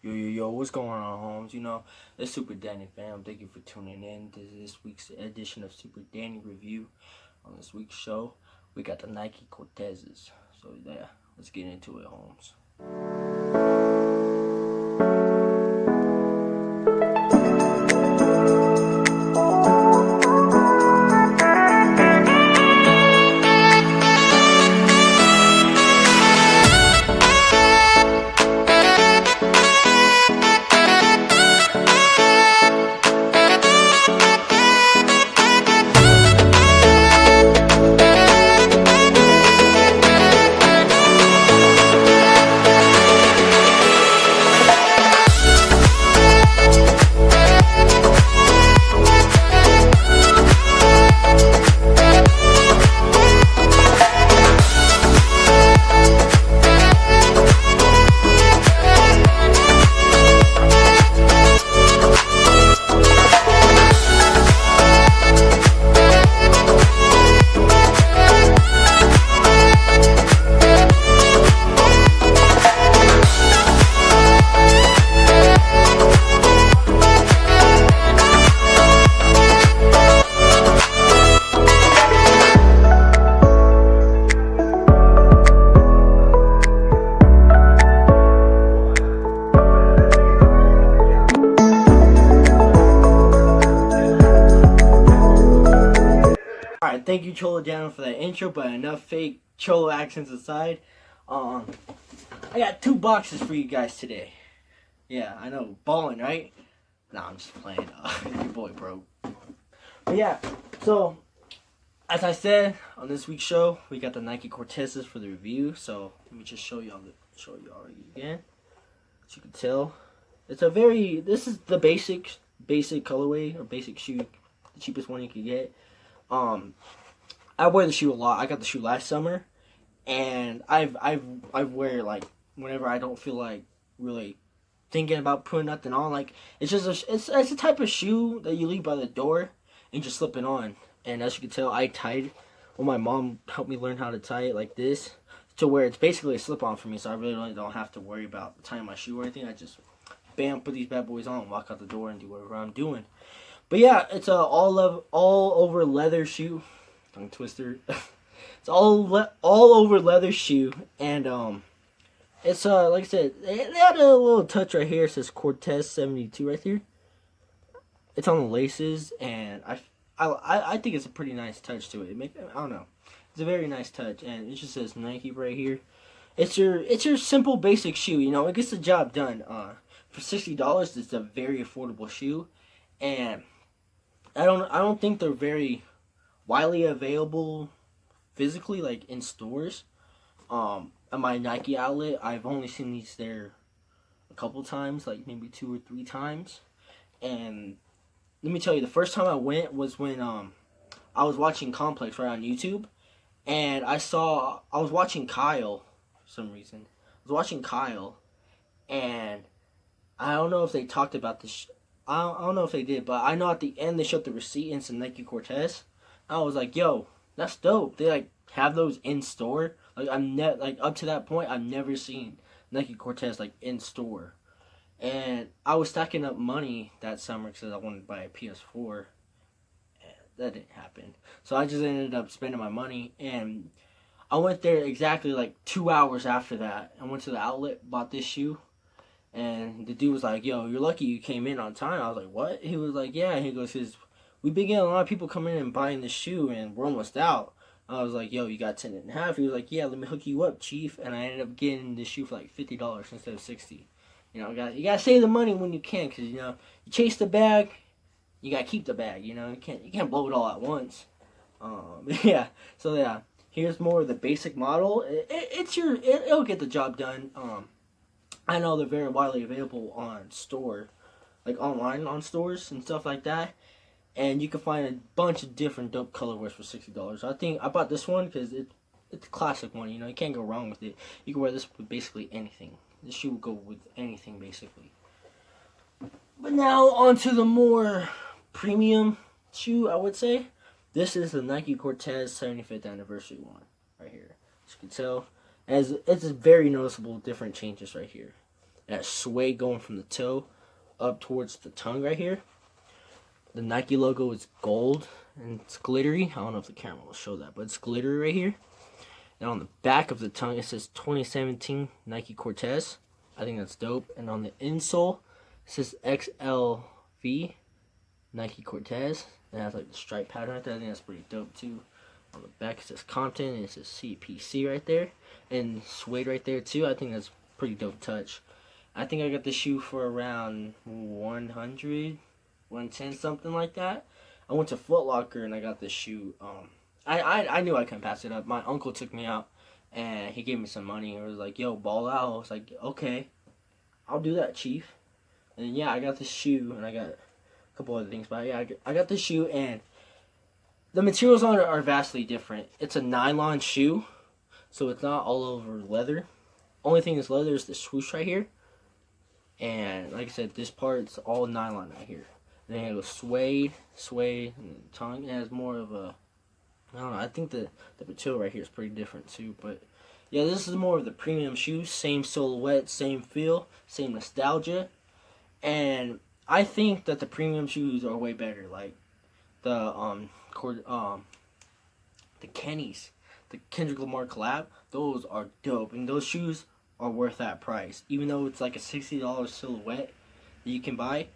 Yo, what's going on, Holmes? It's Super Danny fam. Thank you for tuning in to this week's edition of Super Danny Review. On this week's show, we got the Nike Cortezes. So, yeah, let's get into it, Holmes. Alright, thank you, Cholo Dano, for that intro, but enough fake Cholo accents aside. I got 2 boxes for you guys today. Yeah, I know, ballin', right? Nah, I'm just playing. Your boy broke. But yeah, so, as I said, on this week's show, we got the Nike Cortezes for the review. So, let me just show y'all again. As you can tell, this is the basic colorway, or basic shoe, the cheapest one you can get. I wear the shoe a lot. I got the shoe last summer, and I wear it like whenever I don't feel like really thinking about putting nothing on. Like it's a type of shoe that you leave by the door and just slip it on. And as you can tell, I tied. Well, my mom helped me learn how to tie it like this to where it's basically a slip on for me. So I really don't have to worry about tying my shoe or anything. I just bam, put these bad boys on, walk out the door, and do whatever I'm doing. But yeah, it's a all over leather shoe. Tongue twister. It's all over leather shoe, and it's like I said, they had a little touch right here. It says Cortez 72 right here. It's on the laces, and I think it's a pretty nice touch to it. I don't know, it's a very nice touch, and it just says Nike right here. It's your simple basic shoe. It gets the job done. For $60, it's a very affordable shoe, and I don't think they're very widely available physically, like in stores. At my Nike outlet, I've only seen these there a couple times, like maybe 2 or 3 times. And let me tell you, the first time I went was when I was watching Complex right on YouTube, and I was watching Kyle for some reason. I was watching Kyle, and I don't know if they talked about this. I don't know if they did, but I know at the end they showed the receipt and some Nike Cortez. I was like, yo, that's dope. They like have those in store. Like up to that point, I've never seen Nike Cortez like in store. And I was stacking up money that summer because I wanted to buy a PS4. And that didn't happen. So I just ended up spending my money, and I went there exactly like 2 hours after that. I went to the outlet, bought this shoe. And the dude was like, yo, you're lucky you came in on time. I was like, what? He was like, yeah. And he goes, we've been getting a lot of people coming in and buying this shoe, and we're almost out. I was like, yo, you got 10 and a half. He was like, yeah, let me hook you up, chief. And I ended up getting this shoe for like $50 instead of $60. You gotta save the money when you can, because, you chase the bag, you gotta keep the bag, you can't blow it all at once. Yeah, so yeah, here's more of the basic model. It'll get the job done. I know they're very widely available on store, like online on stores and stuff like that. And you can find a bunch of different dope colorways for $60. I think I bought this one because it's a classic one. You can't go wrong with it. You can wear this with basically anything. This shoe will go with anything basically. But now on to the more premium shoe, I would say. This is the Nike Cortez 75th anniversary one right here. As you can tell, as it's very noticeable different changes right here. That suede going from the toe up towards the tongue right here. The Nike logo is gold and it's glittery. I don't know if the camera will show that, but it's glittery right here. And on the back of the tongue, it says 2017 Nike Cortez. I think that's dope. And on the insole, it says XLV Nike Cortez. It has like the stripe pattern right there. I think that's pretty dope too. On the back, it says Compton and it says CPC right there. And suede right there too. I think that's pretty dope touch. I think I got the shoe for around 100, 110, something like that. I went to Foot Locker and I got this shoe. I knew I couldn't pass it up. My uncle took me out and he gave me some money. He was like, yo, ball out. I was like, okay, I'll do that, chief. And yeah, I got this shoe and I got a couple other things. But yeah, I got this shoe and the materials on it are vastly different. It's a nylon shoe, so it's not all over leather. Only thing that's leather is the swoosh right here. And like I said, this part's all nylon right here. And then it goes suede, and the tongue. It has more of a, I don't know, I think the material right here is pretty different too. But yeah, this is more of the premium shoe. Same silhouette, same feel, same nostalgia. And I think that the premium shoes are way better. Like the Kenny's, the Kendrick Lamar collab, those are dope. And those shoes are worth that price. Even though it's like a $60 silhouette that you can buy.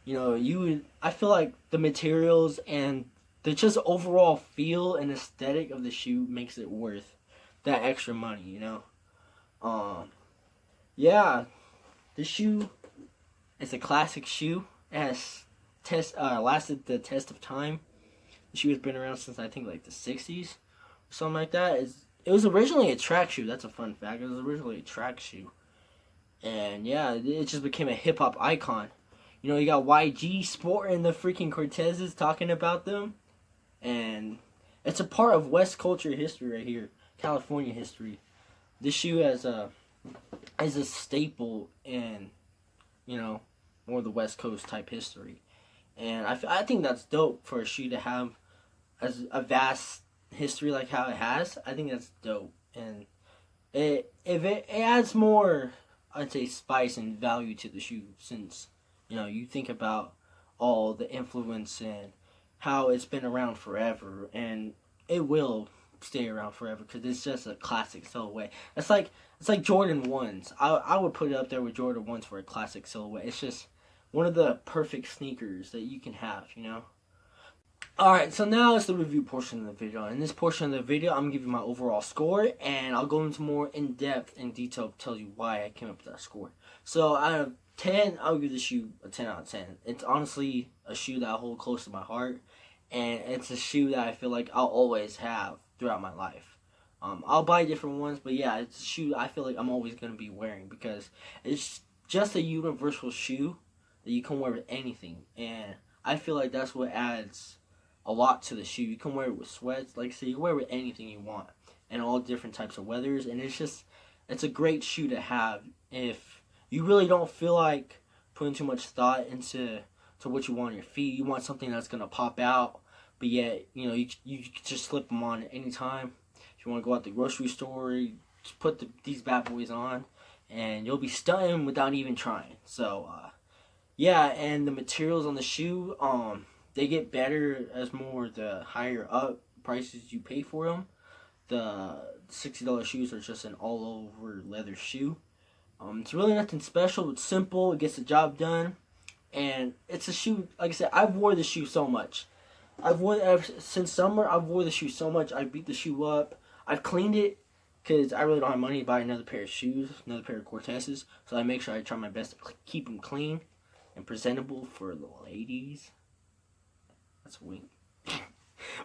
You know, I feel like the materials and the just overall feel and aesthetic of the shoe makes it worth that extra money, you know. Yeah, this shoe is a classic shoe. It has lasted the test of time. The shoe has been around since I think like the 60s or something like that. It was originally a track shoe. That's a fun fact. It was originally a track shoe. And yeah, it just became a hip hop icon. You know, you got YG sporting the freaking Cortezes, talking about them. And it's a part of West culture history right here. California history. This shoe is a staple in, you know, more of the West Coast type history. And I think that's dope for a shoe to have as a vast history like how it has. I think that's dope. And it adds more, I'd say, spice and value to the shoe, since, you know, you think about all the influence and how it's been around forever, and it will stay around forever because it's just a classic silhouette. It's like Jordan 1s. I would put it up there with Jordan 1s for a classic silhouette. It's just one of the perfect sneakers that you can have, you know. Alright, so now it's the review portion of the video. In this portion of the video, I'm going to give you my overall score, and I'll go into more in-depth and detail to tell you why I came up with that score. So out of 10, I'll give the shoe a 10 out of 10. It's honestly a shoe that I hold close to my heart, and it's a shoe that I feel like I'll always have throughout my life. I'll buy different ones, but yeah, it's a shoe I feel like I'm always going to be wearing because it's just a universal shoe that you can wear with anything, and I feel like that's what adds a lot to the shoe. You can wear it with sweats, like I said, you can wear it with anything you want, and all different types of weathers, and it's a great shoe to have if you really don't feel like putting too much thought into what you want on your feet. You want something that's going to pop out, but yet, you know, you can just slip them on anytime. If you want to go out to the grocery store, you just put these bad boys on, and you'll be stunning without even trying. So, yeah, and the materials on the shoe, they get better as more the higher up prices you pay for them. The $60 shoes are just an all-over leather shoe. It's really nothing special. It's simple. It gets the job done. And it's a shoe, like I said, I've wore the shoe so much. Since summer, I've wore the shoe so much. I beat the shoe up. I've cleaned it because I really don't have money to buy another pair of shoes, another pair of Cortezes. So I make sure I try my best to keep them clean and presentable for the ladies. That's a wink.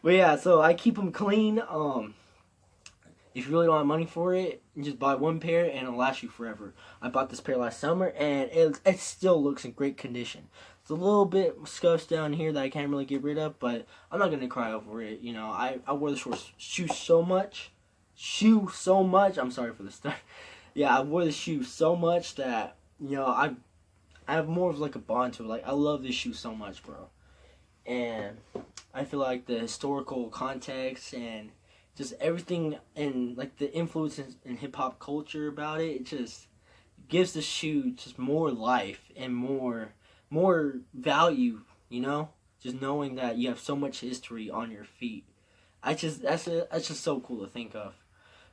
But yeah, so I keep them clean. If you really don't have money for it, you just buy one pair and it'll last you forever. I bought this pair last summer and it still looks in great condition. It's a little bit scuffs down here that I can't really get rid of, but I'm not going to cry over it. You know, I wore the shoe so much. I'm sorry for the start. Yeah, I wore the shoe so much that, you know, I have more of like a bond to it. Like, I love this shoe so much, bro. And I feel like the historical context and just everything and like the influences in hip hop culture about it, it just gives the shoe just more life and more value, you know, just knowing that you have so much history on your feet. That's just so cool to think of.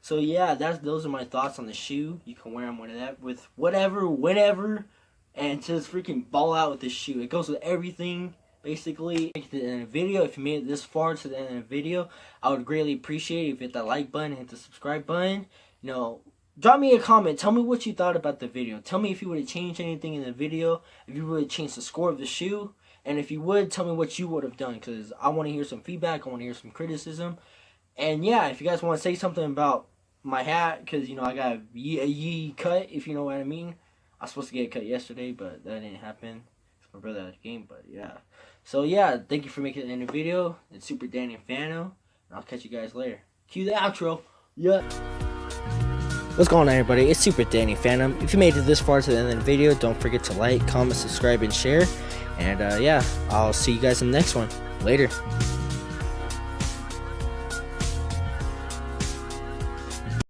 So yeah, those are my thoughts on the shoe. You can wear them with whatever, whenever, and just freaking ball out with this shoe. It goes with everything, basically. Make it to the end of the video. If you made it this far to the end of the video, I would greatly appreciate it if you hit that like button, hit the subscribe button. You know, drop me a comment. Tell me what you thought about the video. Tell me if you would have changed anything in the video, if you would have changed the score of the shoe, and if you would, tell me what you would have done, because I want to hear some feedback. I want to hear some criticism. And yeah, if you guys want to say something about my hat, because, you know, I got a yee cut, if you know what I mean. I was supposed to get a cut yesterday, but that didn't happen. My brother had a game, but yeah. So yeah, thank you for making it in the video. It's Super Danny and Fano, and I'll catch you guys later. Cue the outro. Yeah. What's going on, everybody? It's Super Danny Phantom. If you made it this far to the end of the video, don't forget to like, comment, subscribe, and share. And yeah, I'll see you guys in the next one. Later.